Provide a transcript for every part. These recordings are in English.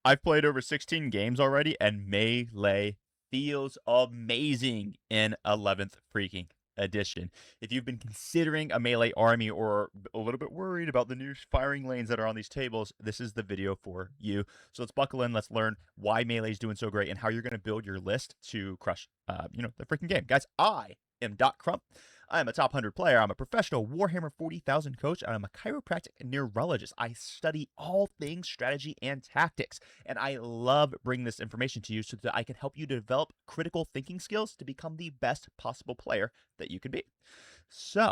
I've played over 16 games already, and Melee feels amazing in 11th freaking edition. If you've been considering a Melee army or a little bit worried about the new firing lanes that are on these tables, this is the video for you. So let's buckle in. Let's learn why Melee is doing so great and how you're going to build your list to crush, the freaking game. Guys, I am Doc Crump. I am a top 100 player. I'm a professional Warhammer 40,000 coach, and I'm a chiropractic neurologist. I study all things strategy and tactics, and I love bringing this information to you so that I can help you develop critical thinking skills to become the best possible player that you can be. So,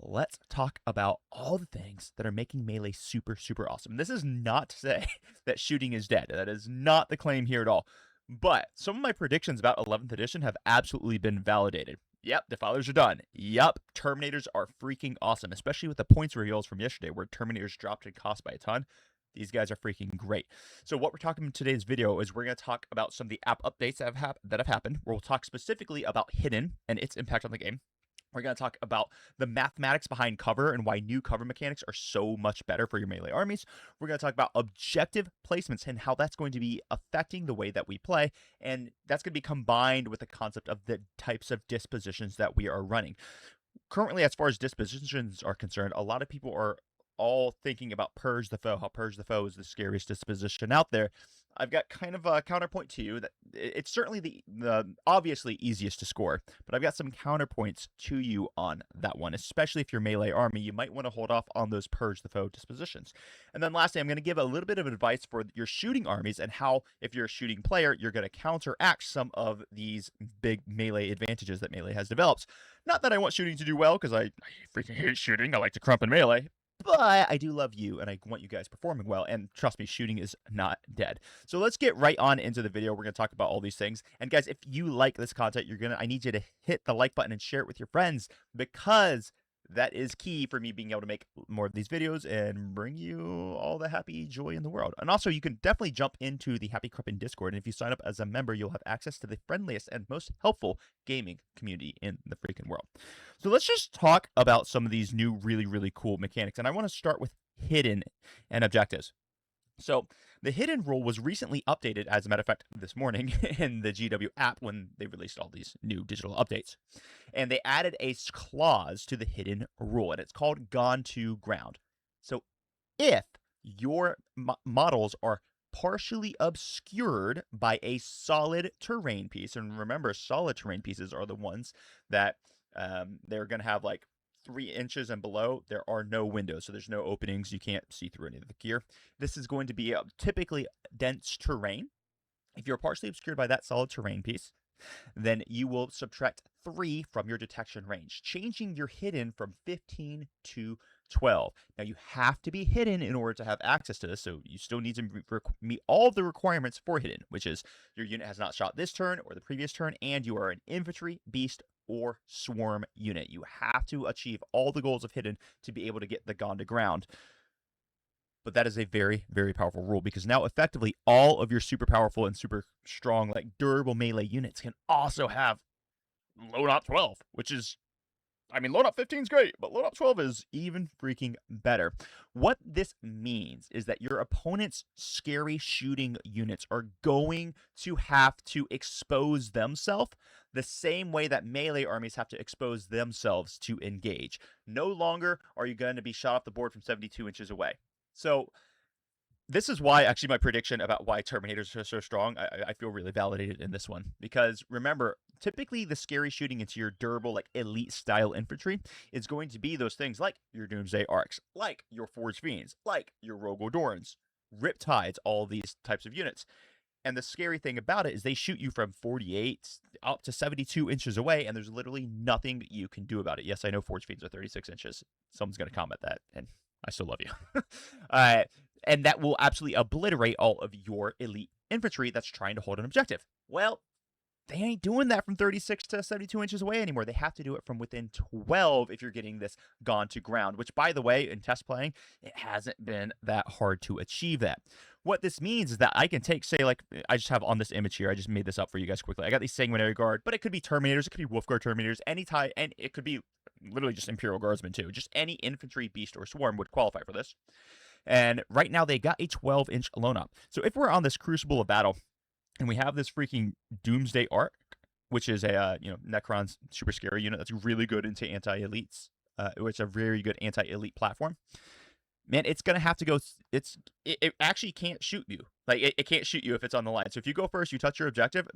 let's talk about all the things that are making Melee super, super awesome. This is not to say that shooting is dead. That is not the claim here at all. But some of my predictions about 11th edition have absolutely been validated. Yep, defilers are done. Yep, Terminators are freaking awesome, especially with the points reveals from yesterday where Terminators dropped in cost by a ton. These guys are freaking great. So what we're talking in today's video is we're going to talk about some of the app updates that have happened. We'll talk specifically about Hidden and its impact on the game. We're going to talk about the mathematics behind cover and why new cover mechanics are so much better for your Melee armies. We're going to talk about objective placements and how that's going to be affecting the way that we play. And that's going to be combined with the concept of the types of dispositions that we are running. Currently, as far as dispositions are concerned, a lot of people are all thinking about Purge the Foe, how Purge the Foe is the scariest disposition out there. I've got kind of a counterpoint to you that it's certainly the obviously easiest to score, but I've got some counterpoints to you on that one, especially if you're Melee army. You might want to hold off on those Purge the Foe dispositions. And then lastly, I'm going to give a little bit of advice for your shooting armies and how, if you're a shooting player, you're going to counteract some of these big Melee advantages that Melee has developed. Not that I want shooting to do well, because I freaking hate shooting. I like to crump in Melee. But I do love you, and I want you guys performing well. And trust me, shooting is not dead. So let's get right on into the video. We're going to talk about all these things. And guys, if you like this content, I need you to hit the like button and share it with your friends, because that is key for me being able to make more of these videos and bring you all the happy joy in the world. And also, you can definitely jump into the Happy Crippin Discord. And if you sign up as a member, you'll have access to the friendliest and most helpful gaming community in the freaking world. So let's just talk about some of these new really, really cool mechanics. And I want to start with hidden and objectives. So the hidden rule was recently updated, as a matter of fact, this morning in the GW app when they released all these new digital updates. And they added a clause to the hidden rule, and it's called Gone to Ground. So if your models are partially obscured by a solid terrain piece, and remember, solid terrain pieces are the ones that they're going to have like 3 inches and below, there are no windows, so there's no openings. You can't see through any of the gear. This is going to be a typically dense terrain. If you're partially obscured by that solid terrain piece, then you will subtract 3 from your detection range, changing your hidden from 15 to 12. Now, you have to be hidden in order to have access to this, so you still need to meet all of the requirements for hidden, which is your unit has not shot this turn or the previous turn, and you are an infantry, beast, or swarm unit. You have to achieve all the goals of hidden to be able to get the Gone to Ground. But that is a very, very powerful rule, because now effectively all of your super powerful and super strong, like durable Melee units can also have load up 12, which is, load up 15 is great, but load up 12 is even freaking better. What this means is that your opponent's scary shooting units are going to have to expose themselves the same way that Melee armies have to expose themselves to engage. No longer are you going to be shot off the board from 72 inches away. So this is why, actually, my prediction about why Terminators are so strong, I feel really validated in this one. Because remember, typically the scary shooting into your durable, like elite style infantry is going to be those things like your Doomsday Arcs, like your Forged Fiends, like your Rogue Odorans, Riptides, all these types of units. And the scary thing about it is they shoot you from 48 up to 72 inches away, and there's literally nothing you can do about it. Yes, I know Forged Fiends are 36 inches. Someone's going to comment that, and I still love you. And that will absolutely obliterate all of your elite infantry that's trying to hold an objective. Well, they ain't doing that from 36 to 72 inches away anymore. They have to do it from within 12 if you're getting this Gone to Ground, which, by the way, in test playing, it hasn't been that hard to achieve that. What this means is that I can take, say, like, I just have on this image here, I just made this up for you guys quickly. I got these Sanguinary Guard, but it could be Terminators, it could be Wolfguard Terminators, any type, and it could be literally just Imperial Guardsmen too. Just any infantry, beast, or swarm would qualify for this. And right now they got a 12-inch loan up. So if we're on this crucible of battle and we have this freaking Doomsday Arc, which is a Necron's super scary unit that's really good into anti-elites, which is a very good anti-elite platform. Man, it's gonna have to go. It actually can't shoot you. Like it can't shoot you if it's on the line. So if you go first, you touch your objective.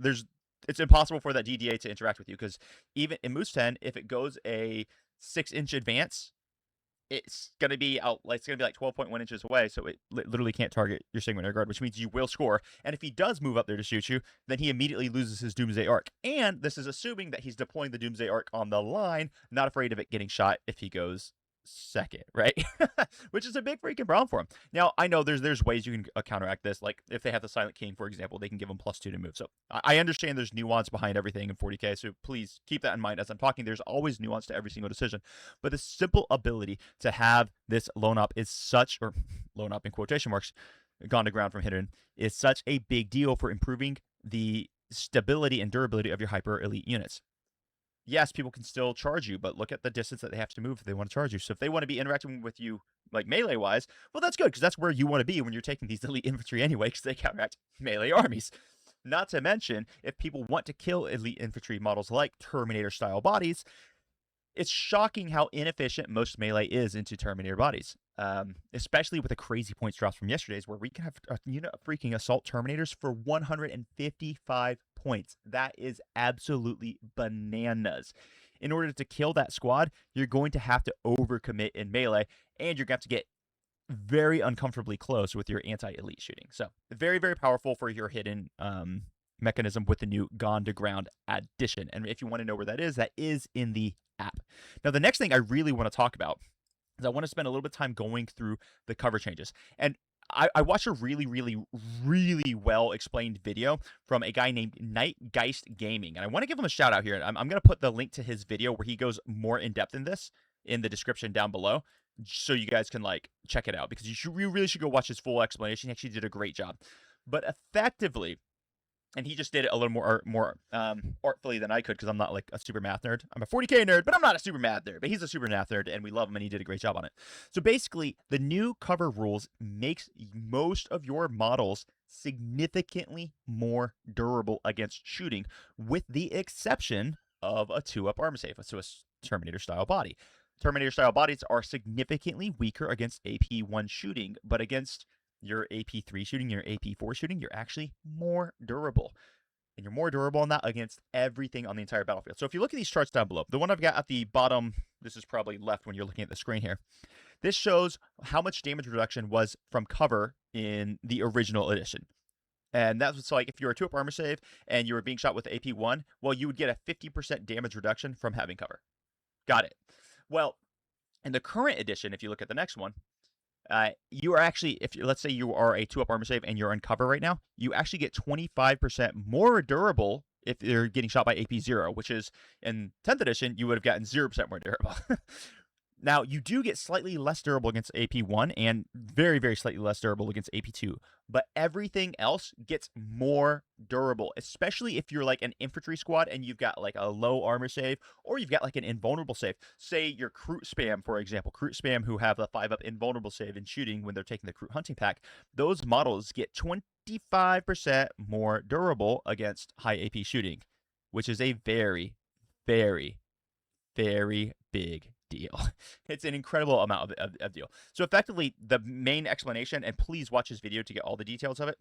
It's impossible for that DDA to interact with you, because even in Moose 10, if it goes a 6-inch advance, it's gonna be out. Like, it's gonna be like 12.1 inches away, so it literally can't target your Sanguinary Guard, which means you will score. And if he does move up there to shoot you, then he immediately loses his Doomsday Arc. And this is assuming that he's deploying the Doomsday Arc on the line, not afraid of it getting shot if he goes second, right? Which is a big freaking problem for him. Now, I know there's ways you can counteract this. Like if they have the Silent King, for example, they can give him +2 to move. So I understand there's nuance behind everything in 40k, so please keep that in mind as I'm talking. There's always nuance to every single decision, but the simple ability to have this loan up is such, or loan up in quotation marks, gone to ground from hidden, is such a big deal for improving the stability and durability of your hyper elite units. Yes, people can still charge you, but look at the distance that they have to move if they want to charge you. So if they want to be interacting with you like melee wise, well, that's good, because that's where you want to be when you're taking these elite infantry anyway, because they counteract melee armies. Not to mention, if people want to kill elite infantry models like Terminator style bodies, it's shocking how inefficient most melee is into Terminator bodies. Especially with the crazy points drops from yesterday's, where we can have a unit of freaking assault Terminators for 155 points. That is absolutely bananas. In order to kill that squad, you're going to have to overcommit in melee, and you're going to have to get very uncomfortably close with your anti-elite shooting. So very, very powerful for your hidden mechanism with the new Gone to Ground addition. And if you want to know where that is in the app. Now, the next thing I really want to talk about is I want to spend a little bit of time going through the cover changes. And I watched a really, really, really well explained video from a guy named Nightgeist Gaming. And I want to give him a shout out here. I'm going to put the link to his video where he goes more in depth in this in the description down below, so you guys can like check it out, because you really should go watch his full explanation. He actually did a great job. But effectively, and he just did it a little more artfully than I could, because I'm not like a super math nerd. I'm a 40k nerd, but I'm not a super math nerd. But he's a super math nerd, and we love him, and he did a great job on it. So basically, the new cover rules makes most of your models significantly more durable against shooting, with the exception of a 2-up armor safe, so a Terminator style body. Terminator style bodies are significantly weaker against AP1 shooting, but against your AP3 shooting, your AP4 shooting, you're actually more durable. And you're more durable on that against everything on the entire battlefield. So if you look at these charts down below, the one I've got at the bottom, this is probably left when you're looking at the screen here. This shows how much damage reduction was from cover in the original edition. And that's what's like, if you're a 2-up armor save and you were being shot with AP1, well, you would get a 50% damage reduction from having cover. Got it. Well, in the current edition, if you look at the next one, you are actually, let's say you are a 2-up armor save and you're on cover right now, you actually get 25% more durable if you're getting shot by AP0, which is in 10th edition, you would have gotten 0% more durable. Now, you do get slightly less durable against AP1 and very, very slightly less durable against AP2, but everything else gets more durable, especially if you're like an infantry squad and you've got like a low armor save, or you've got like an invulnerable save. Say your Kroot Spam, for example, Kroot Spam who have a 5-up invulnerable save in shooting when they're taking the Kroot hunting pack, those models get 25% more durable against high AP shooting, which is a very, very, very big deal. It's an incredible amount of deal. So effectively, the main explanation, and please watch this video to get all the details of it,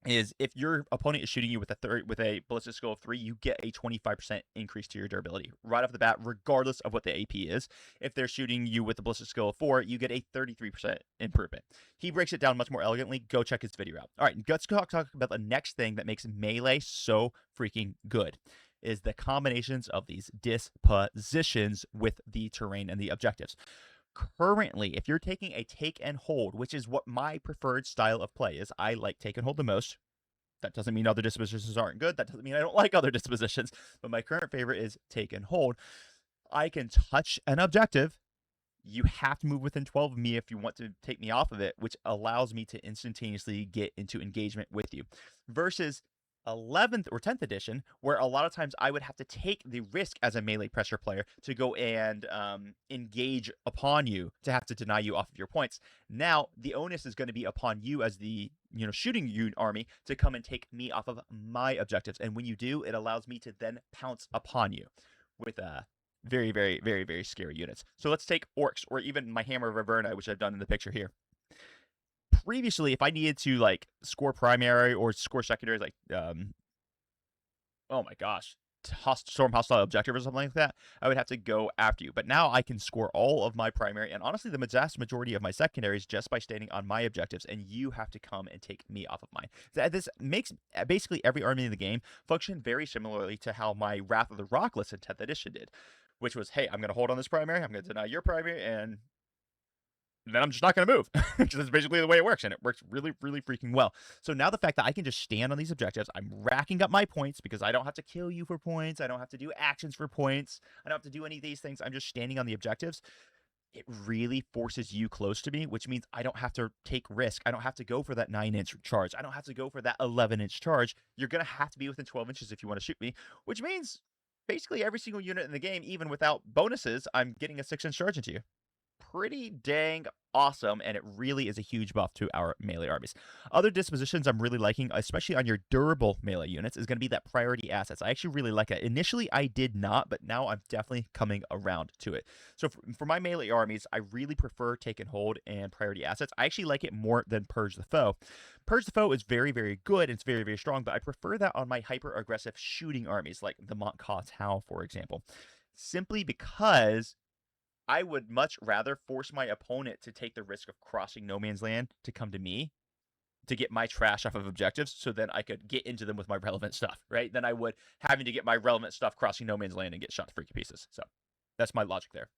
is if your opponent is shooting you with a ballistic skill of 3, you get a 25% increase to your durability right off the bat, regardless of what the AP is. If they're shooting you with a ballistic skill of 4, you get a 33% improvement. He breaks it down much more elegantly. Go check his video out. All right, let's talk about the next thing that makes melee so freaking good, is the combinations of these dispositions with the terrain and the objectives. Currently, if you're taking a take and hold, which is what my preferred style of play is, I like take and hold the most. That doesn't mean other dispositions aren't good. That doesn't mean I don't like other dispositions. But my current favorite is take and hold. I can touch an objective. You have to move within 12 of me if you want to take me off of it, which allows me to instantaneously get into engagement with you. Versus 11th or 10th edition, where a lot of times I would have to take the risk as a melee pressure player to go and engage upon you, to have to deny you off of your points. Now the onus is going to be upon you as the shooting unit army to come and take me off of my objectives, and when you do, it allows me to then pounce upon you with very, very, very, very scary units. So let's take orcs, or even my Hammer of Averna, which I've done in the picture here. Previously, if I needed to like score primary or score secondary, like oh my gosh, storm hostile objective or something like that, I would have to go after you. But now I can score all of my primary and honestly the vast majority of my secondaries just by standing on my objectives, and you have to come and take me off of mine. This makes basically every army in the game function very similarly to how my Wrath of the Rockless in 10th edition did, which was, hey, I'm going to hold on this primary, I'm going to deny your primary, and then I'm just not going to move, because that's basically the way it works, and it works really, really freaking well. So now the fact that I can just stand on these objectives, I'm racking up my points because I don't have to kill you for points, I don't have to do actions for points, I don't have to do any of these things, I'm just standing on the objectives. It really forces you close to me, which means I don't have to take risk. I don't have to go for that 9-inch charge. I don't have to go for that 11-inch charge. You're going to have to be within 12 inches if you want to shoot me, which means basically every single unit in the game, even without bonuses, I'm getting a 6-inch charge into you. Pretty dang awesome, and it really is a huge buff to our melee armies. Other dispositions I'm really liking, especially on your durable melee units, is going to be that priority assets. I actually really like it. Initially, I did not, but now I'm definitely coming around to it. So for my melee armies, I really prefer Take and Hold and priority assets. I actually like it more than Purge the Foe. Purge the Foe is very, very good. It's very, very strong, but I prefer that on my hyper-aggressive shooting armies, like the Mont Tau, for example. Simply because I would much rather force my opponent to take the risk of crossing no man's land to come to me to get my trash off of objectives, so then I could get into them with my relevant stuff, right? Than I would having to get my relevant stuff crossing no man's land and get shot to freaking pieces. So that's my logic there.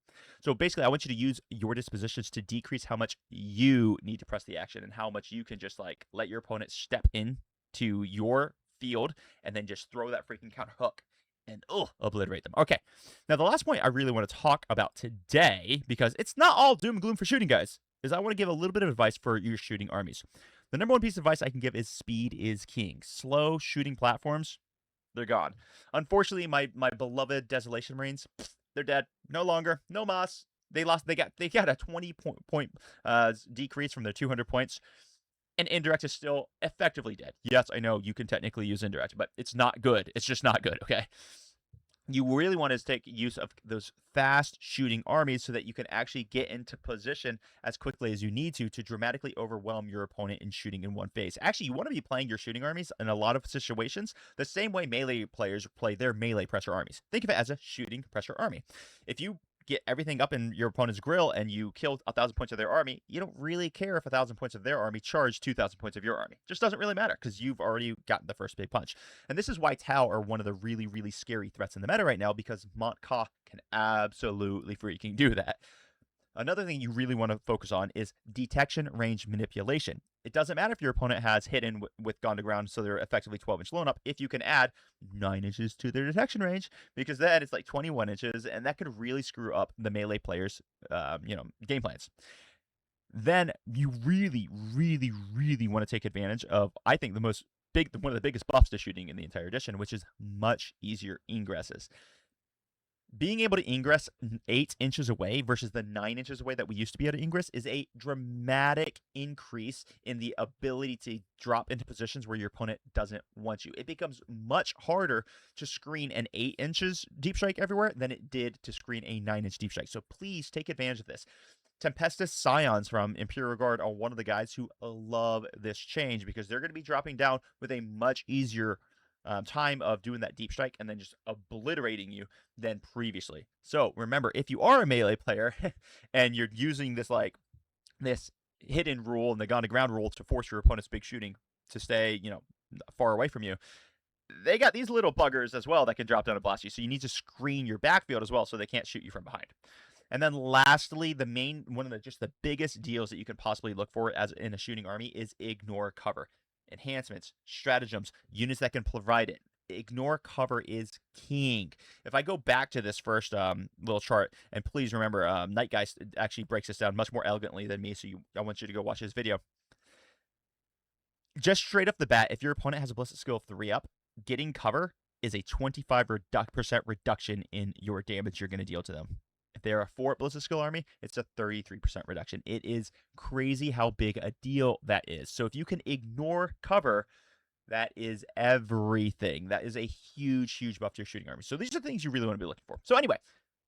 So basically, I want you to use your dispositions to decrease how much you need to press the action and how much you can just like let your opponent step in to your field and then just throw that freaking counter hook and obliterate them. Okay, now the last point I really want to talk about today, because it's not all doom and gloom for shooting, guys, is I want to give a little bit of advice for your shooting armies. The number one piece of advice I can give is speed is king. Slow shooting platforms, they're gone. Unfortunately, my beloved Desolation Marines, they're dead. No longer. No mas. They got a 20 point decrease from their 200 points. And indirect is still effectively dead. Yes, I know you can technically use indirect, but it's not good. It's just not good, okay? You really want to take use of those fast shooting armies so that you can actually get into position as quickly as you need to dramatically overwhelm your opponent in shooting in one phase. Actually, you want to be playing your shooting armies in a lot of situations the same way melee players play their melee pressure armies. Think of it as a shooting pressure army. If you get everything up in your opponent's grill and you kill 1,000 points of their army, you don't really care if 1,000 points of their army charge 2,000 points of your army. Just doesn't really matter because you've already gotten the first big punch. And this is why Tau are one of the really, really scary threats in the meta right now, because Mont Ka can absolutely freaking do that. Another thing you really want to focus on is detection range manipulation. It doesn't matter if your opponent has hidden with gone to ground, so they're effectively 12-inch lone up, if you can add 9 inches to their detection range, because then it's like 21 inches, and that could really screw up the melee players' game plans. Then you really, really, really want to take advantage of, I think, one of the biggest buffs to shooting in the entire edition, which is much easier ingresses. Being able to ingress 8 inches away versus the 9 inches away that we used to be able to ingress is a dramatic increase in the ability to drop into positions where your opponent doesn't want you. It becomes much harder to screen an 8 inches deep strike everywhere than it did to screen a 9-inch deep strike. So please take advantage of this. Tempestus Scions from Imperial Guard are one of the guys who love this change, because they're going to be dropping down with a much easier time of doing that deep strike and then just obliterating you than previously. So remember, if you are a melee player and you're using this hidden rule and the gone to ground rule to force your opponent's big shooting to stay, far away from you, they got these little buggers as well that can drop down and blast you. So you need to screen your backfield as well so they can't shoot you from behind. And then lastly, one of the biggest deals that you can possibly look for as in a shooting army is ignore cover. Enhancements, stratagems, units that can provide it. Ignore cover is king. If I go back to this first little chart, and please remember, Nightgeist actually breaks this down much more elegantly than me, so I want you to go watch his video. just straight off the bat, if your opponent has a ballistic skill of 3 up, getting cover is a 25% reduction in your damage you're going to deal to them. If they're a 4 ballistic skill army, it's a 33% reduction. It is crazy how big a deal that is. So if you can ignore cover, that is everything. That is a huge, huge buff to your shooting army. So these are things you really want to be looking for. So anyway,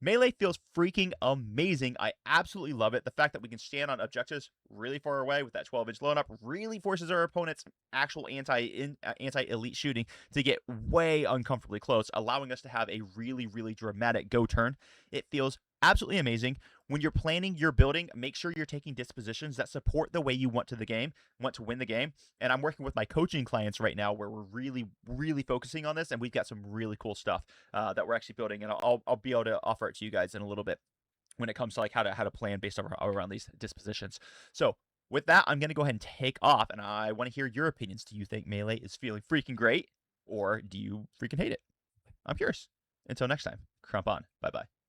melee feels freaking amazing. I absolutely love it. The fact that we can stand on objectives really far away with that 12-inch load up really forces our opponent's actual anti-elite shooting to get way uncomfortably close, allowing us to have a really, really dramatic go turn. It feels absolutely amazing. When you're planning your building, make sure you're taking dispositions that support the way you want to win the game. And I'm working with my coaching clients right now where we're really, really focusing on this, and we've got some really cool stuff that we're actually building, and I'll be able to offer it to you guys in a little bit when it comes to like how to plan based around these dispositions. So with that, I'm gonna go ahead and take off, and I want to hear your opinions. Do you think melee is feeling freaking great, or do you freaking hate it? I'm curious. Until next time, crump on. Bye bye.